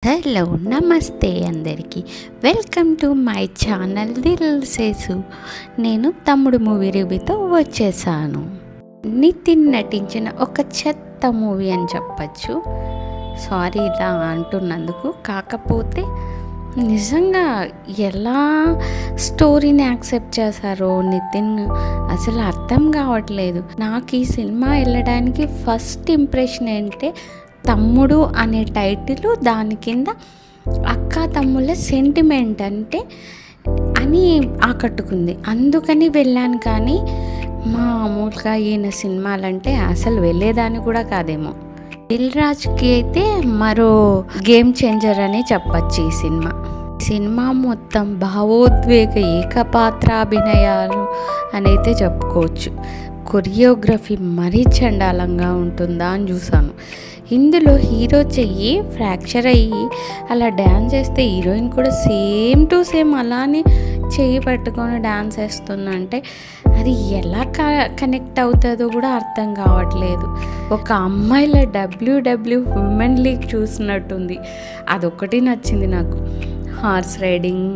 Hello నమస్తే అందరికీ, welcome to my channel Dil Sesu. నేను తమ్ముడు మూవీ రివ్యూతో వచ్చేసాను. నితిన్ నటించిన ఒక చెత్త మూవీ అని చెప్పచ్చు. సారీ ఇలా అంటున్నందుకు. కాకపోతే నిజంగా ఎలా స్టోరీని యాక్సెప్ట్ చేశారో నితిన్ అసలు అర్థం కావట్లేదు. నాకు ఈ సినిమా వెళ్ళడానికి ఫస్ట్ ఇంప్రెషన్ ఏంటంటే తమ్ముడు అనే టైటిల్, దాని కింద అక్క తమ్ముళ్ళ సెంటిమెంట్ అని ఆకట్టుకుంది. అందుకని వెళ్ళాను. కానీ మామూలుగా ఈయన సినిమాలంటే అసలు వెళ్ళేదాన్ని కూడా కాదేమో. దిల్ రాజుకి అయితే మరో గేమ్ చేంజర్ అని చెప్పచ్చు ఈ సినిమా మొత్తం భావోద్వేగ ఏకపాత్రాభినయాలు అని అయితే చెప్పుకోవచ్చు. కొరియోగ్రఫీ మరీ చండాలంగా ఉంటుందా అని చూసాను. ఇందులో హీరో చెయ్యి ఫ్రాక్చర్ అయ్యి అలా డ్యాన్స్ చేస్తే హీరోయిన్ కూడా సేమ్ టు సేమ్ అలానే చెయ్యి పట్టుకొని డ్యాన్స్ వేస్తుందంటే అది ఎలా కనెక్ట్ అవుతుందో కూడా అర్థం కావట్లేదు. ఒక అమ్మాయిల డబ్ల్యూడబ్ల్యూ ఉమెన్ లీగ్ చూసినట్టుంది. అదొక్కటి నచ్చింది నాకు. హార్స్ రైడింగ్,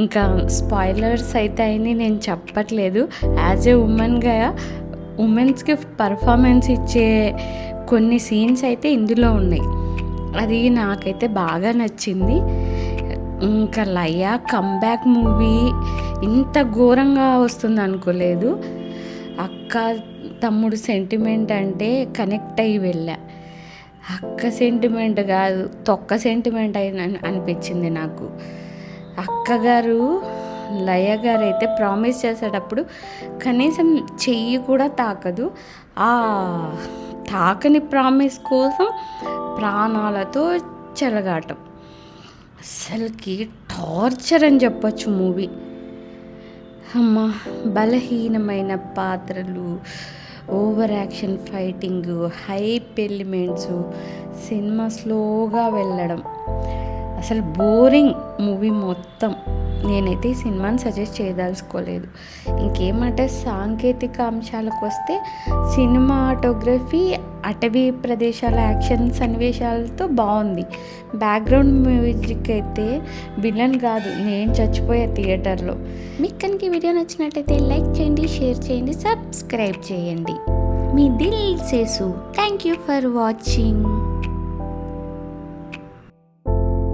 ఇంకా స్పాయిలర్స్ అయితే అయినా నేను చెప్పట్లేదు. యాజ్ ఏ ఉమెన్గా ఉమెన్స్కి పర్ఫార్మెన్స్ ఇచ్చే కొన్ని సీన్స్ అయితే ఇందులో ఉన్నాయి. అది నాకైతే బాగా నచ్చింది. ఇంకా లయ కమ్బ్యాక్ మూవీ ఇంత ఘోరంగా వస్తుంది అనుకోలేదు. అక్క తమ్ముడు సెంటిమెంట్ అంటే కనెక్ట్ అయ్యి వెళ్ళా. అక్క సెంటిమెంట్ కాదు, తొక్క సెంటిమెంట్ అనిపించింది నాకు. అక్కగారు లయ గారు అయితే ప్రామిస్ చేసేటప్పుడు కనీసం చెయ్యి కూడా తాకదు. ఆ తాకని ప్రామిస్ కోసం ప్రాణాలతో చెలగాటం. అసలుకి టార్చర్ అని చెప్పచ్చు మూవీ. అమ్మ, బలహీనమైన పాత్రలు, over action fighting, hype elements, cinema స్లోగా వెళ్ళడం, అసలు బోరింగ్ మూవీ మొత్తం. నేనైతే ఈ సినిమాని సజెస్ట్ చేయదలుచుకోలేదు. ఇంకేమంటే సాంకేతిక అంశాలకు వస్తే సినిమాటోగ్రఫీ, అటవీ ప్రదేశాల యాక్షన్ సన్నివేశాలతో బాగుంది. బ్యాక్గ్రౌండ్ మ్యూజిక్ అయితే విలన్ కాదు, నేను చచ్చిపోయే థియేటర్లో. మీకు కనుక ఈ వీడియో నచ్చినట్టయితే లైక్ చేయండి, షేర్ చేయండి, సబ్స్క్రైబ్ చేయండి. మీ Dil Sesu. Thank you for watching.